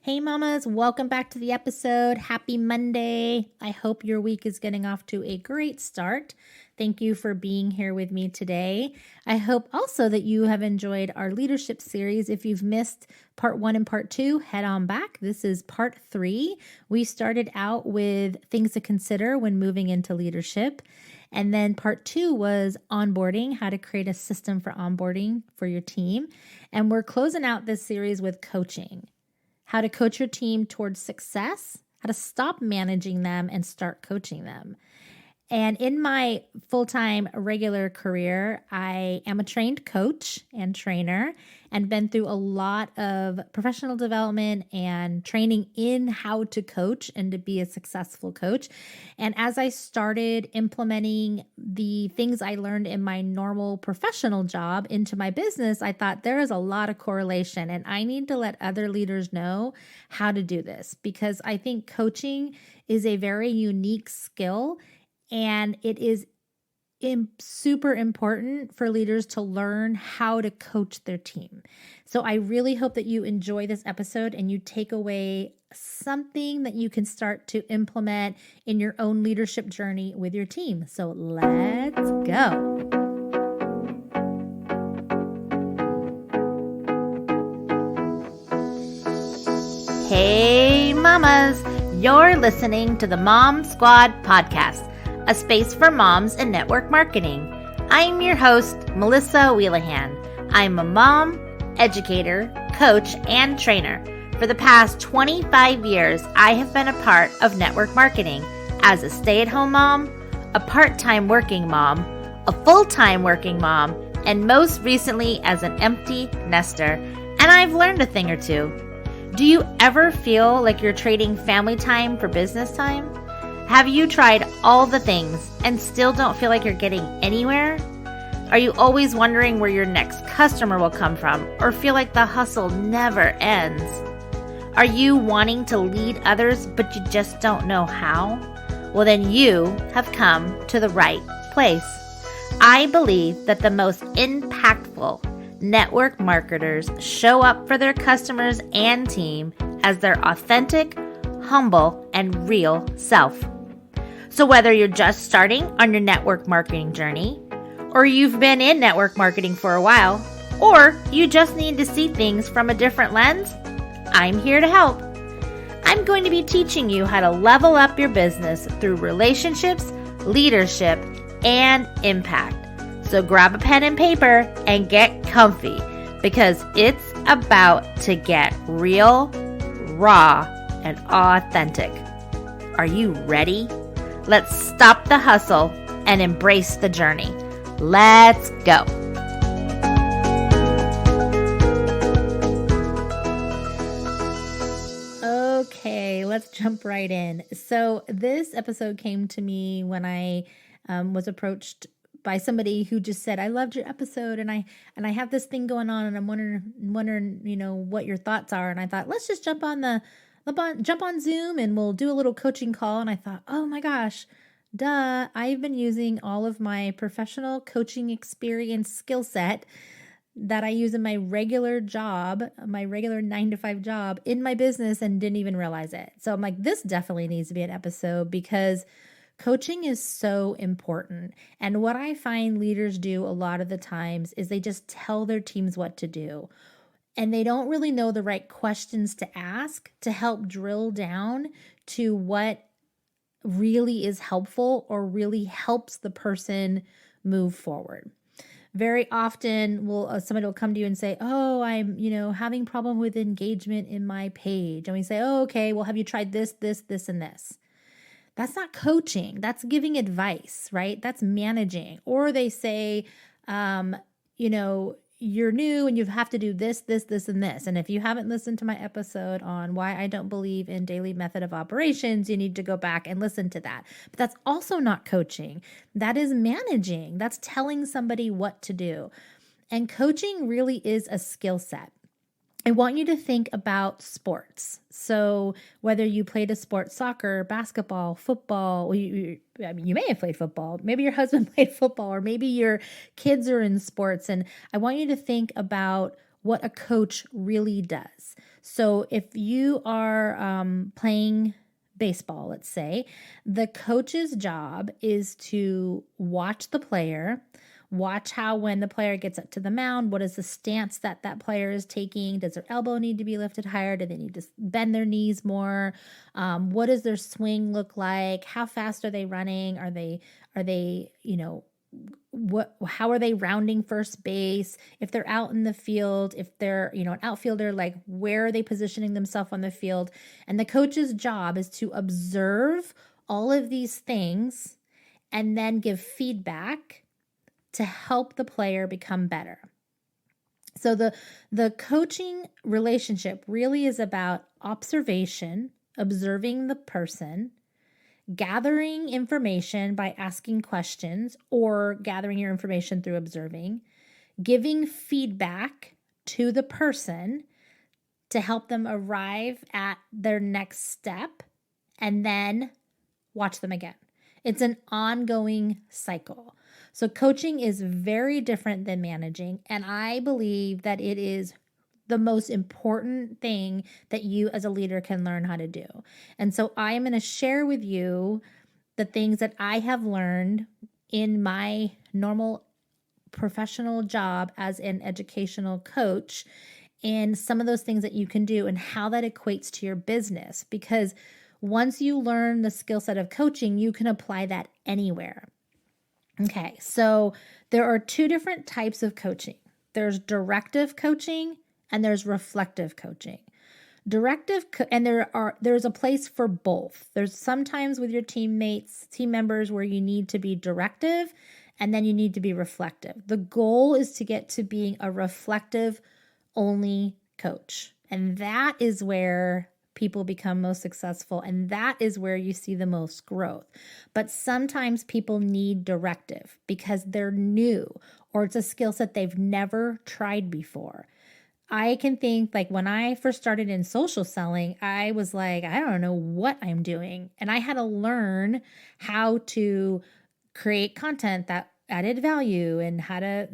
Hey mamas, welcome back to the episode. Happy Monday. I hope your week is getting off to a great start. Thank you for being here with me today. I hope also that you have enjoyed our leadership series. If you've missed part 1 and part 2, head on back. This is part 3. We started out with things to consider when moving into leadership. And then part 2 was onboarding, how to create a system for onboarding for your team. And we're closing out this series with coaching. How to coach your team towards success, how to stop managing them and start coaching them. And in my full-time regular career, I am a trained coach and trainer and been through a lot of professional development and training in how to coach and to be a successful coach. And as I started implementing the things I learned in my normal professional job into my business, I thought there is a lot of correlation and I need to let other leaders know how to do this because I think coaching is a very unique skill. And it is super important for leaders to learn how to coach their team. So I really hope that you enjoy this episode and you take away something that you can start to implement in your own leadership journey with your team. So let's go. Hey mamas, you're listening to the Mom Squad podcast, a space for moms in network marketing. I'm your host, Melissa Wheelahan. I'm a mom, educator, coach, and trainer. For the past 25 years, I have been a part of network marketing as a stay-at-home mom, a part-time working mom, a full-time working mom, and most recently as an empty nester. And I've learned a thing or two. Do you ever feel like you're trading family time for business time? Have you tried all the things and still don't feel like you're getting anywhere? Are you always wondering where your next customer will come from or feel like the hustle never ends? Are you wanting to lead others but you just don't know how? Well, then you have come to the right place. I believe that the most impactful network marketers show up for their customers and team as their authentic, humble, and real self. So whether you're just starting on your network marketing journey, or you've been in network marketing for a while, or you just need to see things from a different lens, I'm here to help. I'm going to be teaching you how to level up your business through relationships, leadership, and impact. So grab a pen and paper and get comfy because it's about to get real, raw, and authentic. Are you ready? Let's stop the hustle and embrace the journey. Let's go. Okay, let's jump right in. So this episode came to me when I was approached by somebody who just said, "I loved your episode, and I have this thing going on, and I'm wondering, what your thoughts are." And I thought, let's just jump on Zoom, and we'll do a little coaching call. And I thought, oh my gosh, duh! I've been using all of my professional coaching experience skill set that I use in my regular job, my regular 9-to-5 job in my business, and didn't even realize it. So I'm like, this definitely needs to be an episode because coaching is so important. And what I find leaders do a lot of the times is they just tell their teams what to do. And they don't really know the right questions to ask to help drill down to what really is helpful or really helps the person move forward. Very often somebody will come to you and say, "Oh, I'm, having problem with engagement in my page." And we say, "Oh, okay, well, have you tried this, and this?" That's not coaching. That's giving advice, right? That's managing. Or they say, you're new and you have to do this, and this. And if you haven't listened to my episode on why I don't believe in daily method of operations, you need to go back and listen to that. But that's also not coaching. That is managing. That's telling somebody what to do. And coaching really is a skill set. I want you to think about sports. So whether you played a sport, soccer, basketball, football, you may have played football. Maybe your husband played football, or maybe your kids are in sports. And I want you to think about what a coach really does. So if you are playing baseball, let's say, the coach's job is to watch the player, watch how when the player gets up to the mound, what is the stance that that player is taking? Does their elbow need to be lifted higher? Do they need to bend their knees more? What does their swing look like? How fast are they running? Are they, how are they rounding first base? If they're out in the field, if they're, an outfielder, like where are they positioning themselves on the field? And the coach's job is to observe all of these things and then give feedback to help the player become better. So the coaching relationship really is about observation, observing the person, gathering information by asking questions or gathering your information through observing, giving feedback to the person to help them arrive at their next step, and then watch them again. It's an ongoing cycle. So coaching is very different than managing, and I believe that it is the most important thing that you as a leader can learn how to do. And so I am going to share with you the things that I have learned in my normal professional job as an educational coach, and some of those things that you can do and how that equates to your business. Because once you learn the skill set of coaching, you can apply that anywhere. Okay, so there are two different types of coaching. There's directive coaching and there's reflective coaching. And there's a place for both. There's sometimes with your team members where you need to be directive and then you need to be reflective. The goal is to get to being a reflective only coach. And that is where people become most successful, and that is where you see the most growth. But sometimes people need directive because they're new or it's a skill set they've never tried before. I can think like when I first started in social selling, I was like, I don't know what I'm doing. And I had to learn how to create content that added value and how to,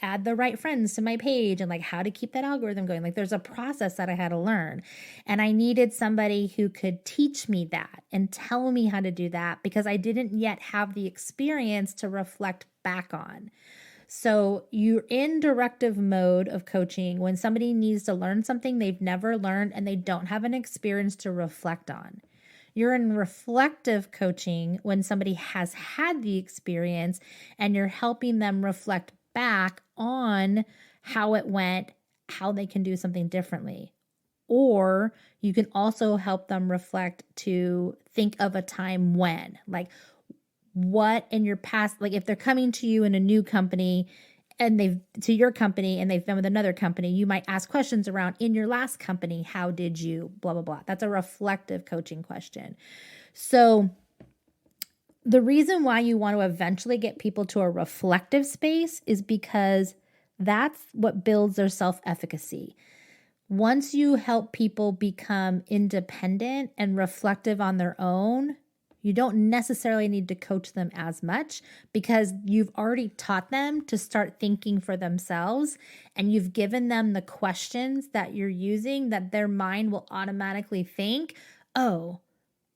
add the right friends to my page and like how to keep that algorithm going. Like there's a process that I had to learn. And I needed somebody who could teach me that and tell me how to do that because I didn't yet have the experience to reflect back on. So you're in directive mode of coaching when somebody needs to learn something they've never learned and they don't have an experience to reflect on. You're in reflective coaching when somebody has had the experience and you're helping them reflect back on how it went, how they can do something differently. Or you can also help them reflect to think of a time when, like what in your past, like if they're coming to you in a new company and to your company and they've been with another company, you might ask questions around in your last company, how did you blah, blah, blah. That's a reflective coaching question. So the reason why you want to eventually get people to a reflective space is because that's what builds their self-efficacy. Once you help people become independent and reflective on their own, you don't necessarily need to coach them as much because you've already taught them to start thinking for themselves and you've given them the questions that you're using that their mind will automatically think, oh,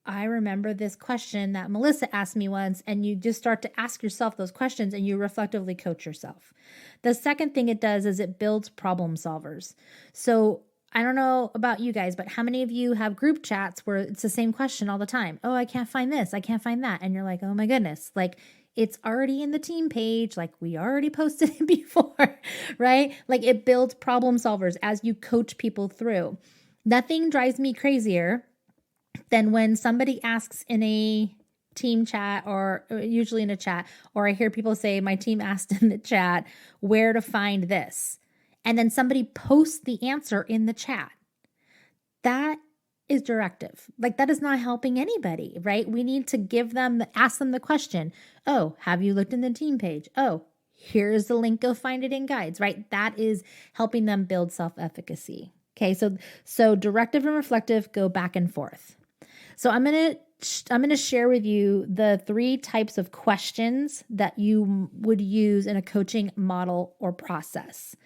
I remember this question that Melissa asked me once, and you just start to ask yourself those questions and you reflectively coach yourself. The second thing it does is it builds problem solvers. So I don't know about you guys, but how many of you have group chats where it's the same question all the time? Oh, I can't find this. I can't find that. And you're like, oh my goodness, like it's already in the team page. Like we already posted it before, right? Like it builds problem solvers as you coach people through. Nothing drives me crazier than when somebody asks in a team chat or usually in a chat, or I hear people say, my team asked in the chat where to find this. And then somebody posts the answer in the chat. That is directive. Like that is not helping anybody, right? We need to ask them the question. Oh, have you looked in the team page? Oh, here's the link. Go find it in guides, right? That is helping them build self-efficacy. Okay. So directive and reflective go back and forth. So I'm going to share with you the 3 types of questions that you would use in a coaching model or process.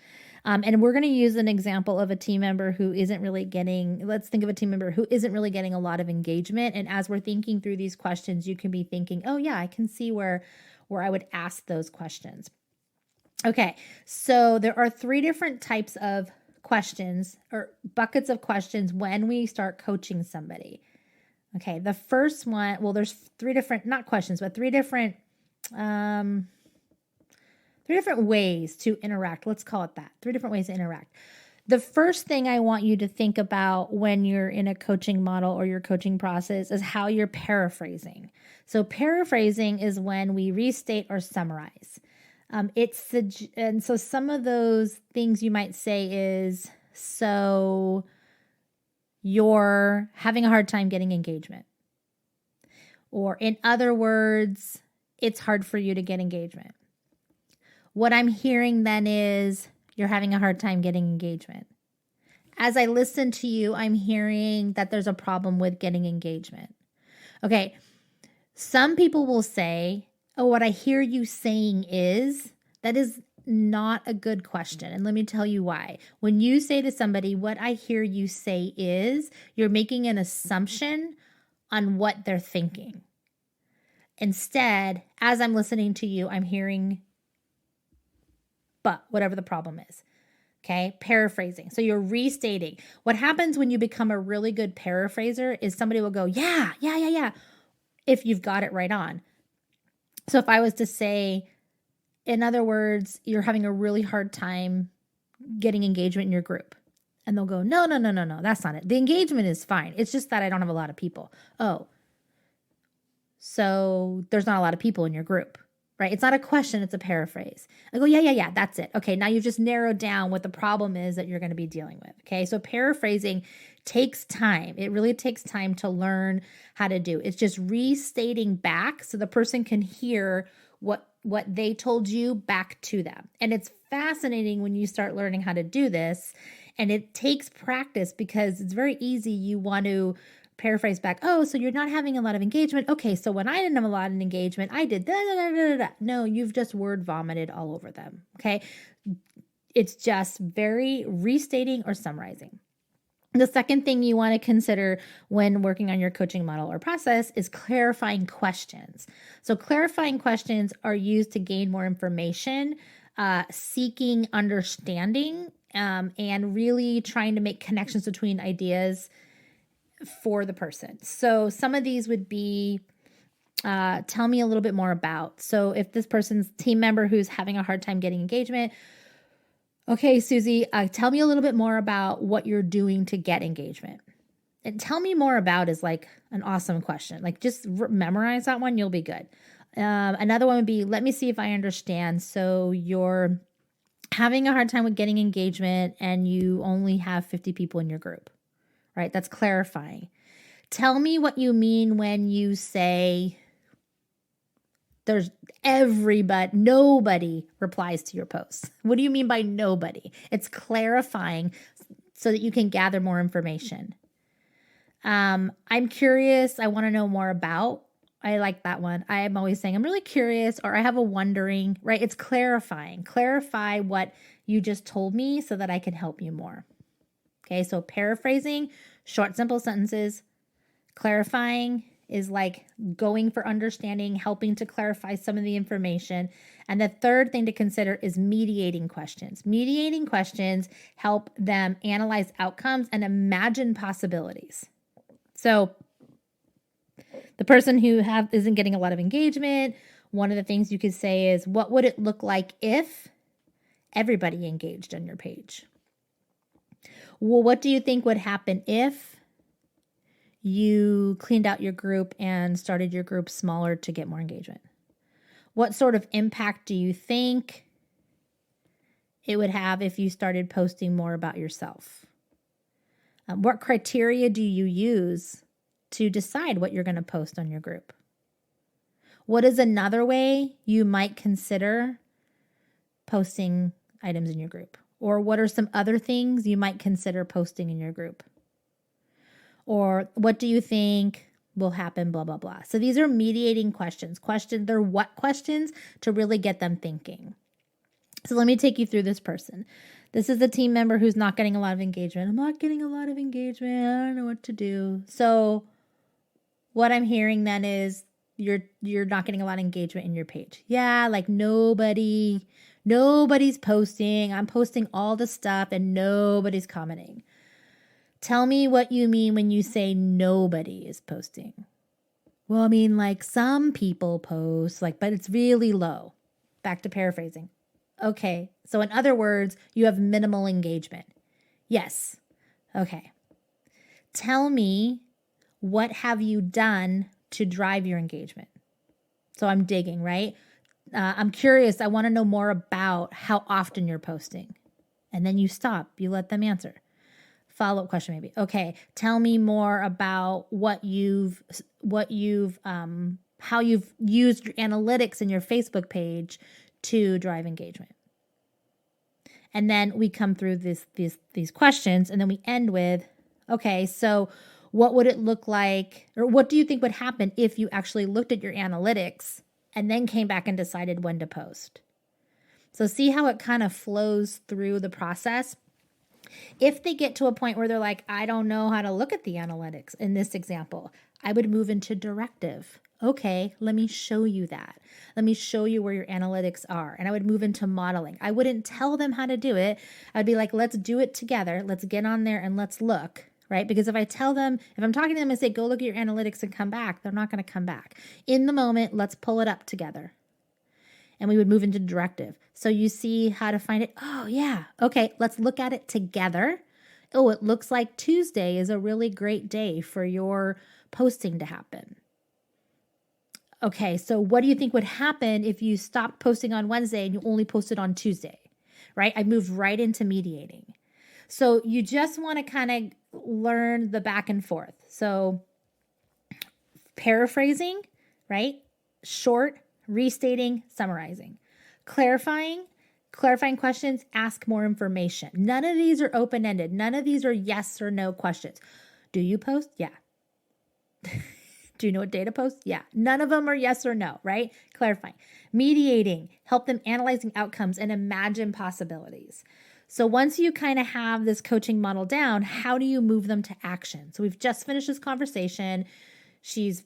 And we're going to use an example of a team member who isn't really getting, let's think of a team member who isn't really getting a lot of engagement. And as we're thinking through these questions, you can be thinking, oh yeah, I can see where I would ask those questions. Okay, so there are 3 different types of questions or buckets of questions when we start coaching somebody. Okay, the first one, well, there's 3 different, not questions, but 3 different ways to interact. Let's call it that. 3 different ways to interact. The first thing I want you to think about when you're in a coaching model or your coaching process is how you're paraphrasing. So paraphrasing is when we restate or summarize. And so some of those things you might say is, so you're having a hard time getting engagement. Or in other words, it's hard for you to get engagement. What I'm hearing then is you're having a hard time getting engagement. As I listen to you, I'm hearing that there's a problem with getting engagement. Okay, some people will say, oh, what I hear you saying is, that is not a good question. And let me tell you why. When you say to somebody, what I hear you say is, you're making an assumption on what they're thinking. Instead, as I'm listening to you, I'm hearing, but whatever the problem is. Okay, paraphrasing. So you're restating. What happens when you become a really good paraphraser is somebody will go, yeah, if you've got it right on. So if I was to say, in other words, you're having a really hard time getting engagement in your group. And they'll go, no, that's not it. The engagement is fine. It's just that I don't have a lot of people. Oh, so there's not a lot of people in your group, right? It's not a question, it's a paraphrase. I go, yeah, that's it. Okay, now you've just narrowed down what the problem is that you're going to be dealing with. Okay, so paraphrasing takes time. It really takes time to learn how to do. It's just restating back so the person can hear what they told you back to them. And it's fascinating when you start learning how to do this. And it takes practice because it's very easy. You want to paraphrase back, oh, so you're not having a lot of engagement. Okay, so when I didn't have a lot of engagement, I did da. No, you've just word vomited all over them. Okay, it's just very restating or summarizing. The second thing you want to consider when working on your coaching model or process is clarifying questions. So clarifying questions are used to gain more information, seeking understanding, and really trying to make connections between ideas for the person. So some of these would be, tell me a little bit more about. So if this person's team member who's having a hard time getting engagement, okay, Susie, tell me a little bit more about what you're doing to get engagement. And tell me more about is like an awesome question. Like just memorize that one, you'll be good. Another one would be, let me see if I understand. So you're having a hard time with getting engagement and you only have 50 people in your group, right? That's clarifying. Tell me what you mean when you say there's nobody replies to your posts. What do you mean by nobody? It's clarifying so that you can gather more information. I'm curious. I want to know more about. I like that one. I'm always saying I'm really curious or I have a wondering, right? It's clarifying. Clarify what you just told me so that I can help you more. Okay, so paraphrasing, short, simple sentences. Clarifying is like going for understanding, helping to clarify some of the information. And the third thing to consider is mediating questions. Mediating questions help them analyze outcomes and imagine possibilities. So the person who isn't getting a lot of engagement, one of the things you could say is, what would it look like if everybody engaged on your page? Well, what do you think would happen if you cleaned out your group and started your group smaller to get more engagement? What sort of impact do you think it would have if you started posting more about yourself? What criteria do you use to decide what you're going to post on your group? What is another way you might consider posting items in your group? Or what are some other things you might consider posting in your group? Or what do you think will happen, blah, blah, blah. So these are mediating questions. They're what questions to really get them thinking. So let me take you through this person. This is the team member who's not getting a lot of engagement. I'm not getting a lot of engagement. I don't know what to do. So what I'm hearing then is you're not getting a lot of engagement in your page. Yeah, like nobody's posting. I'm posting all the stuff and nobody's commenting. Tell me what you mean when you say nobody is posting. Well, I mean, like some people post, like, but it's really low. Back to paraphrasing. Okay, so in other words, you have minimal engagement. Yes. Okay. Tell me, what have you done to drive your engagement? So I'm digging, right? I'm curious. I want to know more about how often you're posting. And then you stop. You let them answer. Follow-up question maybe. Okay, tell me more about how you've used your analytics in your Facebook page to drive engagement. And then we come through these questions, and then we end with, okay, so what would it look like, or what do you think would happen if you actually looked at your analytics and then came back and decided when to post? So see how it kind of flows through the process. If they get to a point where they're like, I don't know how to look at the analytics in this example, I would move into directive. Okay, let me show you that. Let me show you where your analytics are. And I would move into modeling. I wouldn't tell them how to do it. I'd be like, let's do it together. Let's get on there and let's look, right? Because if I'm talking to them and say, go look at your analytics and come back, they're not going to come back. In the moment, let's pull it up together. And we would move into directive. So you see how to find it. Oh, yeah. Okay, let's look at it together. Oh, it looks like Tuesday is a really great day for your posting to happen. Okay, so what do you think would happen if you stopped posting on Wednesday and you only posted on Tuesday, right? I moved right into mediating. So you just want to kind of learn the back and forth. So paraphrasing, right? Short, restating, summarizing. Clarifying questions, ask more information. None of these are open-ended. None of these are yes or no questions. Do you post? Yeah. Do you know what day to post? Yeah. None of them are yes or no, right? Clarifying. Mediating, help them analyzing outcomes and imagine possibilities. So once you kind of have this coaching model down, how do you move them to action? So we've just finished this conversation. She's,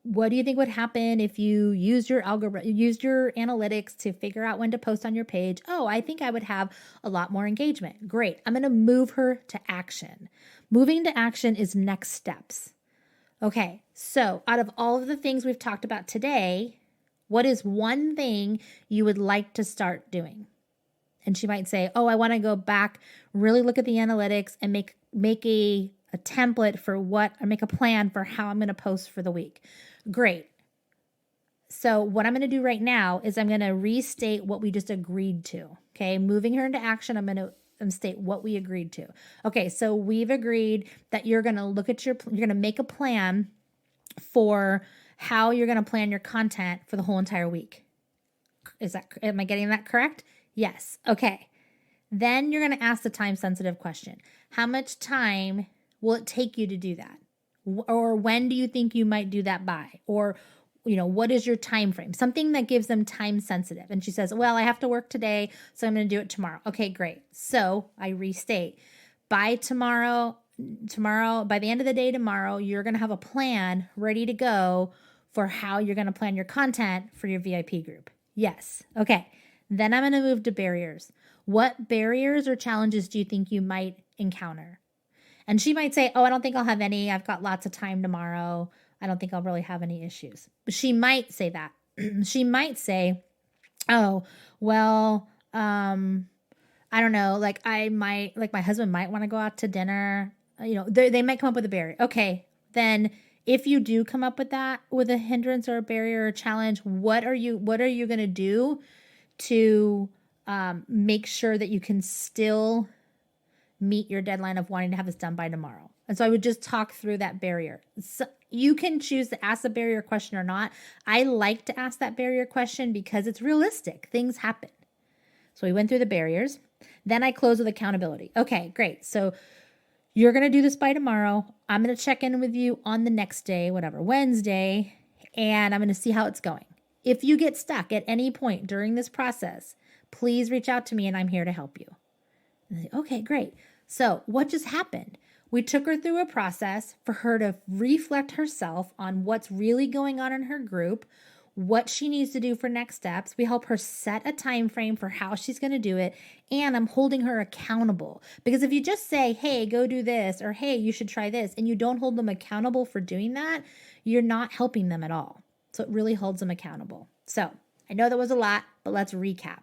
what do you think would happen if you used your analytics to figure out when to post on your page? Oh, I think I would have a lot more engagement. Great. I'm going to move her to action. Moving to action is next steps. Okay, so out of all of the things we've talked about today, what is one thing you would like to start doing? And she might say, oh, I want to go back, really look at the analytics and make a template for make a plan for how I'm going to post for the week. Great. So what I'm going to do right now is I'm going to restate what we just agreed to. Okay, moving her into action, I'm going to state what we agreed to. Okay, so we've agreed that you're going to you're going to make a plan for how you're going to plan your content for the whole entire week. Am I getting that correct? Yes. Okay. Then you're going to ask the time-sensitive question. How much time will it take you to do that? Or when do you think you might do that by? Or what is your time frame? Something that gives them time sensitive. And she says, well, I have to work today, so I'm going to do it tomorrow. Okay, great. So I restate. By tomorrow, by the end of the day tomorrow, you're going to have a plan ready to go for how you're going to plan your content for your VIP group. Yes. Okay. Then I'm going to move to barriers. What barriers or challenges do you think you might encounter? And she might say, oh, I don't think I'll have any. I've got lots of time tomorrow. I don't think I'll really have any issues. But she might say that. She might say, oh, well, I don't know. Like my husband might want to go out to dinner. They might come up with a barrier. Okay, then if you do come up with that, with a hindrance or a barrier or a challenge, what are you going to do to make sure that you can still meet your deadline of wanting to have this done by tomorrow? And so I would just talk through that barrier. So you can choose to ask the barrier question or not. I like to ask that barrier question because it's realistic. Things happen. So we went through the barriers. Then I close with accountability. Okay, great. So you're going to do this by tomorrow. I'm going to check in with you on the next day, Wednesday, and I'm going to see how it's going. If you get stuck at any point during this process, please reach out to me and I'm here to help you. Okay, great. So what just happened? We took her through a process for her to reflect herself on what's really going on in her group, what she needs to do for next steps. We help her set a time frame for how she's going to do it, and I'm holding her accountable. Because if you just say, hey, go do this, or hey, you should try this, and you don't hold them accountable for doing that, you're not helping them at all. So it really holds them accountable. So I know that was a lot, but let's recap.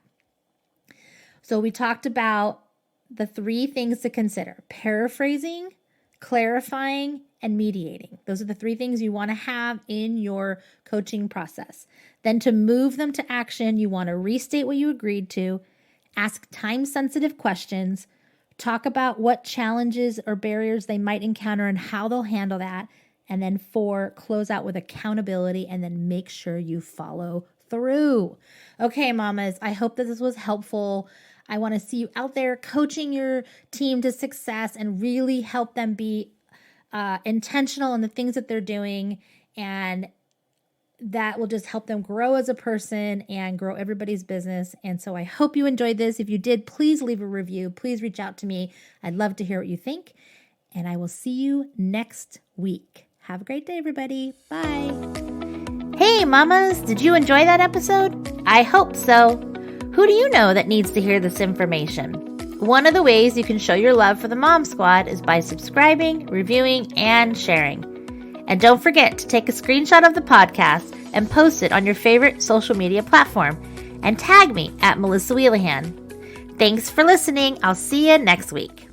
So we talked about the 3 things to consider: paraphrasing, clarifying, and mediating. Those are the 3 things you want to have in your coaching process. Then to move them to action, you want to restate what you agreed to, ask time-sensitive questions, talk about what challenges or barriers they might encounter and how they'll handle that. And then 4, close out with accountability, and then make sure you follow through. Okay, mamas, I hope that this was helpful. I want to see you out there coaching your team to success and really help them be intentional in the things that they're doing. And that will just help them grow as a person and grow everybody's business. And so I hope you enjoyed this. If you did, please leave a review. Please reach out to me. I'd love to hear what you think. And I will see you next week. Have a great day, everybody. Bye. Hey, mamas, did you enjoy that episode? I hope so. Who do you know that needs to hear this information? One of the ways you can show your love for the Mom Squad is by subscribing, reviewing, and sharing. And don't forget to take a screenshot of the podcast and post it on your favorite social media platform and tag me at Melissa Wheelahan. Thanks for listening. I'll see you next week.